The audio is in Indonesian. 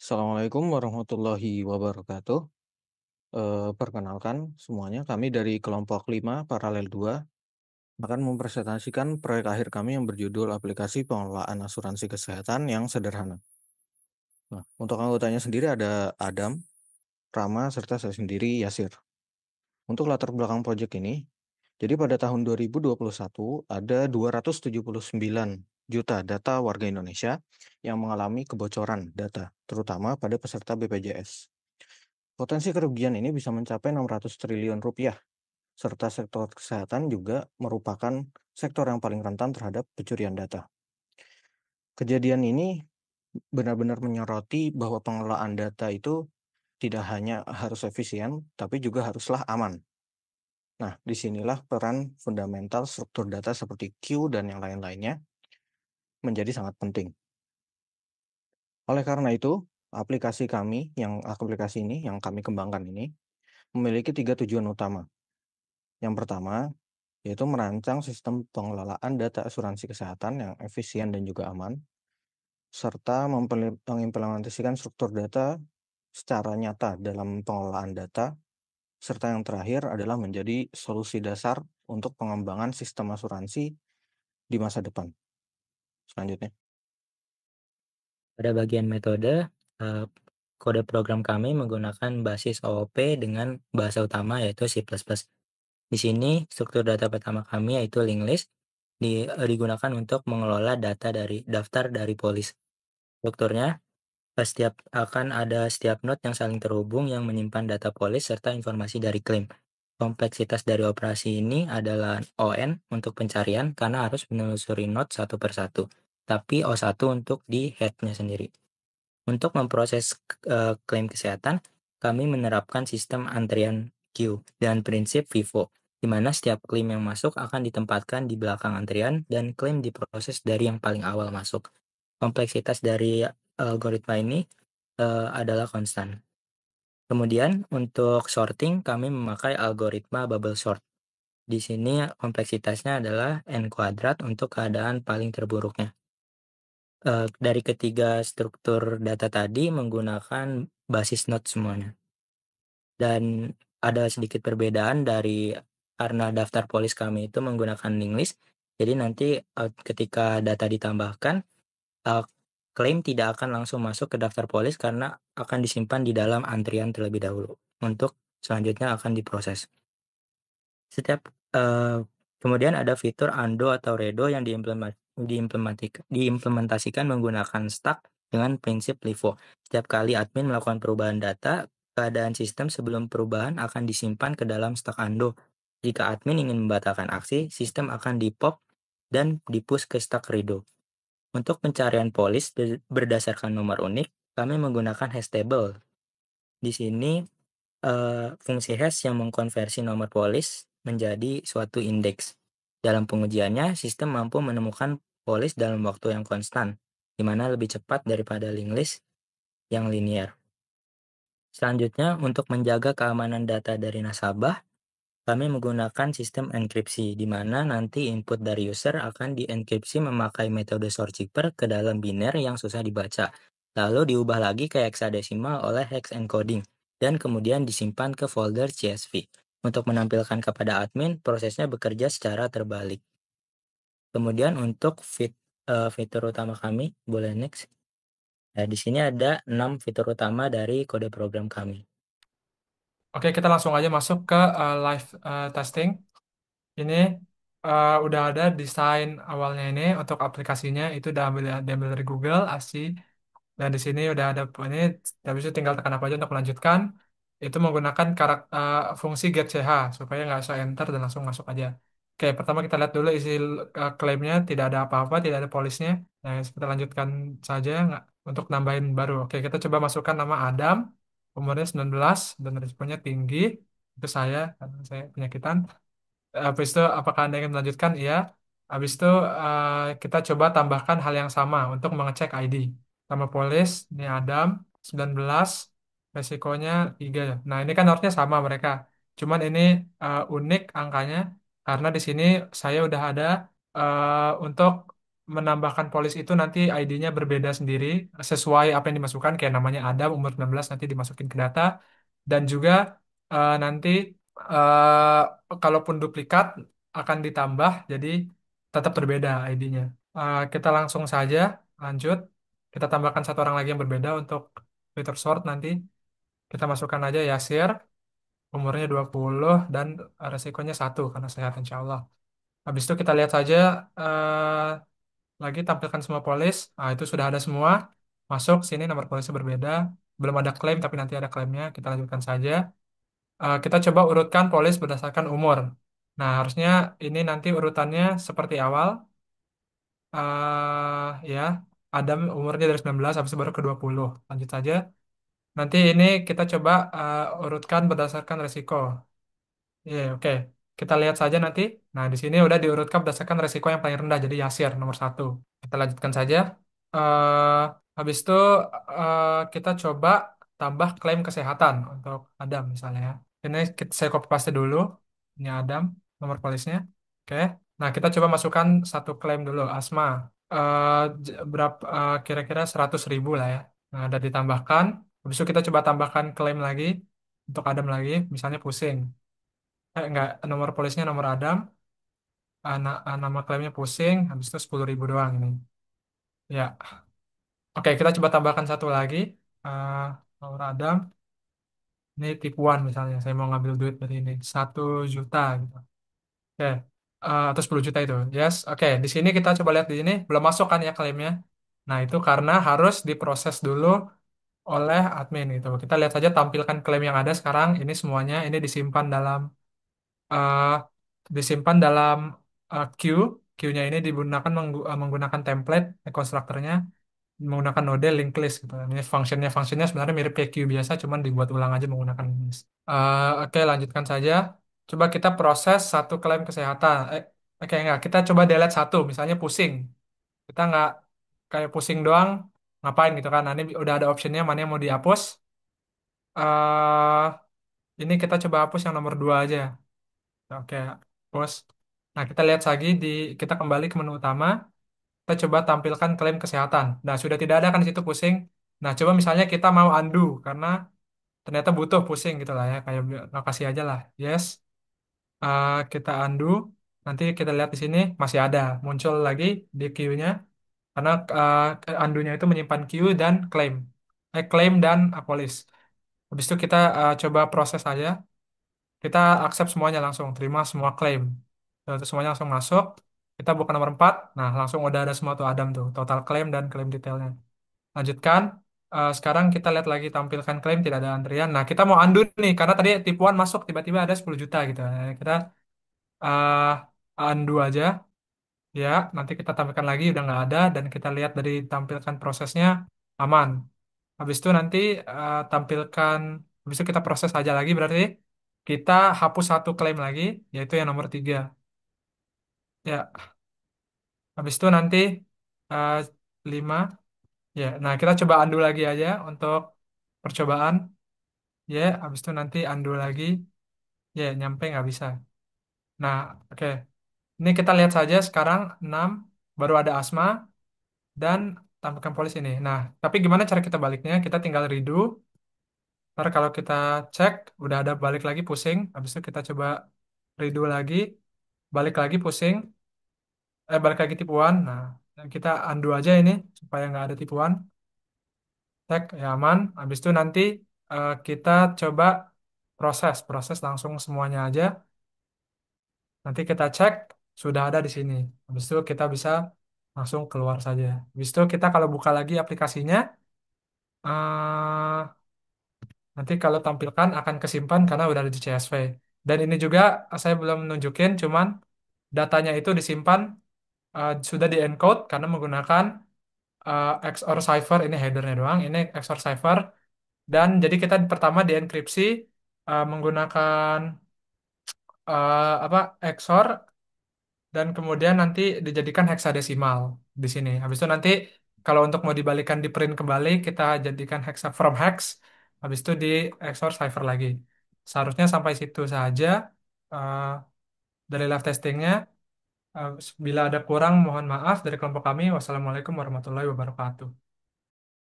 Assalamualaikum warahmatullahi wabarakatuh. Perkenalkan semuanya, kami dari kelompok 5 Paralel 2 akan mempresentasikan proyek akhir kami yang berjudul Aplikasi Pengelolaan Asuransi Kesehatan yang Sederhana. Nah, untuk anggotanya sendiri ada Adam, Rama, serta saya sendiri, Yasir. Untuk latar belakang proyek ini, jadi pada tahun 2021 ada 279 juta data warga Indonesia yang mengalami kebocoran data, terutama pada peserta BPJS. Potensi kerugian ini bisa mencapai 600 triliun rupiah, serta sektor kesehatan juga merupakan sektor yang paling rentan terhadap pencurian data. Kejadian ini benar-benar menyoroti bahwa pengelolaan data itu tidak hanya harus efisien, tapi juga haruslah aman. Nah, disinilah peran fundamental struktur data seperti Q dan yang lain-lainnya menjadi sangat penting. Oleh karena itu, aplikasi ini yang kami kembangkan ini memiliki 3 tujuan utama. Yang pertama, yaitu merancang sistem pengelolaan data asuransi kesehatan yang efisien dan juga aman, serta mengimplementasikan struktur data secara nyata dalam pengelolaan data, serta yang terakhir adalah menjadi solusi dasar untuk pengembangan sistem asuransi di masa depan. Selanjutnya. Pada bagian metode, kode program kami menggunakan basis OOP dengan bahasa utama yaitu C++. Di sini struktur data pertama kami yaitu link list digunakan untuk mengelola data dari daftar dari polis. Strukturnya, akan ada setiap node yang saling terhubung yang menyimpan data polis serta informasi dari klaim. Kompleksitas dari operasi ini adalah ON untuk pencarian karena harus menelusuri node satu persatu, tapi O1 untuk di head-nya sendiri. Untuk memproses klaim kesehatan, kami menerapkan sistem antrian queue dan prinsip FIFO, di mana setiap klaim yang masuk akan ditempatkan di belakang antrian dan klaim diproses dari yang paling awal masuk. Kompleksitas dari algoritma ini adalah konstan. Kemudian untuk sorting, kami memakai algoritma bubble sort. Di sini kompleksitasnya adalah n kuadrat untuk keadaan paling terburuknya. Dari ketiga struktur data tadi menggunakan basis node semuanya. Dan ada sedikit perbedaan karena daftar polis kami itu menggunakan link list. Jadi nanti ketika data ditambahkan, eee, klaim tidak akan langsung masuk ke daftar polis karena akan disimpan di dalam antrian terlebih dahulu, untuk selanjutnya akan diproses. Setiap kemudian ada fitur undo atau redo yang diimplementasikan menggunakan stack dengan prinsip LIFO. Setiap kali admin melakukan perubahan data, keadaan sistem sebelum perubahan akan disimpan ke dalam stack undo. Jika admin ingin membatalkan aksi, sistem akan di-pop dan di-push ke stack redo. Untuk pencarian polis berdasarkan nomor unik, kami menggunakan hash table. Di sini fungsi hash yang mengkonversi nomor polis menjadi suatu indeks. Dalam pengujiannya, sistem mampu menemukan polis dalam waktu yang konstan, di mana lebih cepat daripada link list yang linear. Selanjutnya, untuk menjaga keamanan data dari nasabah, kami menggunakan sistem enkripsi, di mana nanti input dari user akan dienkripsi memakai metode shortkeeper ke dalam biner yang susah dibaca, lalu diubah lagi ke hexadesimal oleh hex encoding, dan kemudian disimpan ke folder CSV. Untuk menampilkan kepada admin, prosesnya bekerja secara terbalik. Kemudian untuk fitur utama kami, boleh next. Nah, di sini ada 6 fitur utama dari kode program kami. Oke, kita langsung aja masuk ke live testing. Ini udah ada desain awalnya ini untuk aplikasinya itu udah diambil dari Google, ASI. Dan di sini udah ada ini, habis itu tinggal tekan apa aja untuk melanjutkan. Itu menggunakan fungsi get ch supaya nggak usah enter dan langsung masuk aja. Oke, pertama kita lihat dulu isi klaimnya, tidak ada apa-apa, tidak ada polisnya. Nah, kita lanjutkan saja nggak untuk nambahin baru. Oke, kita coba masukkan nama Adam, umurnya 19 dan responnya tinggi. Itu saya, karena saya penyakitan. Habis itu apakah Anda ingin melanjutkan? Iya. Habis itu kita coba tambahkan hal yang sama untuk mengecek ID. Nama polis, ini Adam, 19, resikonya 3. Nah, ini kan harusnya sama mereka. Cuman ini unik angkanya karena di sini saya udah ada untuk menambahkan polis itu nanti ID-nya berbeda sendiri sesuai apa yang dimasukkan, kayak namanya Adam umur 19 nanti dimasukin ke data, dan juga nanti kalaupun duplikat akan ditambah jadi tetap berbeda ID-nya. Kita langsung saja lanjut. Kita tambahkan satu orang lagi yang berbeda untuk fitur sort nanti. Kita masukkan aja Yasir, umurnya 20 dan resikonya 1 karena sehat insya Allah. Habis itu kita lihat saja lagi tampilkan semua polis. Nah, itu sudah ada semua. Masuk sini nomor polisnya berbeda. Belum ada klaim tapi nanti ada klaimnya. Kita lanjutkan saja. Kita coba urutkan polis berdasarkan umur. Nah, harusnya ini nanti urutannya seperti awal. Ya, Adam umurnya dari 19 habis itu baru ke 20. Lanjut saja. Nanti ini kita coba urutkan berdasarkan resiko. Iya, oke. Kita lihat saja nanti. Nah, di sini udah diurutkan berdasarkan resiko yang paling rendah. Jadi Yasir nomor 1. Kita lanjutkan saja. eh Habis itu kita coba tambah klaim kesehatan untuk Adam misalnya ya. Ini saya copy paste dulu. Ini Adam, nomor polisnya. Oke. Nah, kita coba masukkan satu klaim dulu. Asma. Berapa kira-kira 100.000 lah ya. Nah, udah ditambahkan. Habis itu kita coba tambahkan klaim lagi untuk Adam lagi. Misalnya pusing. Enggak, nomor polisnya nomor Adam. Nama klaimnya pusing. Habis itu 10.000 doang ini. Ya. Oke, kita coba tambahkan satu lagi. Eh Nomor Adam. Ini tipuan misalnya. Saya mau ngambil duit dari ini. 1 juta gitu. Oke. Atau 10 juta itu. Yes. Oke. Di sini kita coba lihat di sini. Belum masuk kan ya klaimnya. Nah, itu karena harus diproses dulu oleh admin gitu. Kita lihat saja tampilkan klaim yang ada sekarang. Ini semuanya. Ini eh, disimpan dalam queue. Queue-nya ini digunakan menggunakan template konstruktornya menggunakan node linked list gitu. Ini fungsinya sebenarnya mirip kayak queue biasa, cuman dibuat ulang aja menggunakan list. Oke, lanjutkan saja. Coba kita proses satu klaim kesehatan. Oke, enggak. Kita coba delete satu, misalnya pusing. Kita nggak kayak pusing doang, ngapain gitu kan. Nah, ini udah ada optionnya mana yang mau dihapus. eh ini kita coba hapus yang nomor 2 aja. Oke, hapus. Nah, kita lihat lagi kita kembali ke menu utama. Kita coba tampilkan klaim kesehatan. Nah, sudah tidak ada kan di situ pusing. Nah, coba misalnya kita mau undo karena ternyata butuh pusing gitu lah ya. Kayak lokasi aja lah. Yes. Kita undo. Nanti kita lihat di sini masih ada. Muncul lagi di queue-nya. Karena undo-nya itu menyimpan queue dan claim. Claim dan polis. Habis itu kita coba proses aja. Kita accept semuanya langsung. Terima semua klaim. Itu semuanya langsung masuk. Kita buka nomor 4. Nah, langsung udah ada semua tuh Adam tuh. Total claim dan klaim detailnya. Lanjutkan. Sekarang kita lihat lagi tampilkan klaim tidak ada antrian. Nah, kita mau undo nih karena tadi tipuan masuk tiba-tiba ada 10 juta gitu. Nah, kita undo aja ya. Nanti kita tampilkan lagi udah nggak ada dan kita lihat dari tampilkan prosesnya aman. Habis itu nanti tampilkan habis itu kita proses aja lagi berarti kita hapus satu klaim lagi yaitu yang nomor 3. Ya, habis itu nanti uh, 5 ya. Nah, kita coba undo lagi aja untuk percobaan. Ya, habis itu nanti undo lagi. Ya, nyampe nggak bisa. Nah, oke. Ini kita lihat saja sekarang 6 baru ada Asma dan tampilkan polis ini. Nah, tapi gimana cara kita baliknya? Kita tinggal redo. Ntar kalau kita cek, udah ada balik lagi pusing. Habis itu kita coba redo lagi. Balik lagi pusing. Balik lagi tipuan. Nah, kita undo aja ini supaya nggak ada tipuan. Cek, ya aman. Habis itu nanti kita coba proses langsung semuanya aja. Nanti kita cek sudah ada di sini. Habis itu kita bisa langsung keluar saja. Habis itu kita kalau buka lagi aplikasinya, eh, nanti kalau tampilkan akan kesimpan karena udah ada di CSV. Dan ini juga saya belum nunjukin, cuman datanya itu disimpan sudah di encode karena menggunakan XOR cipher. Ini headernya doang. Ini XOR cipher. Dan jadi kita pertama dienkripsi menggunakan apa XOR dan kemudian nanti dijadikan heksadesimal di sini. Habis itu nanti kalau untuk mau dibalikan di print kembali kita jadikan hexa from hex. Habis itu di XOR cipher lagi. Seharusnya sampai situ saja eh, dari live testingnya. Bila ada kurang, mohon maaf dari kelompok kami. Wassalamualaikum warahmatullahi wabarakatuh.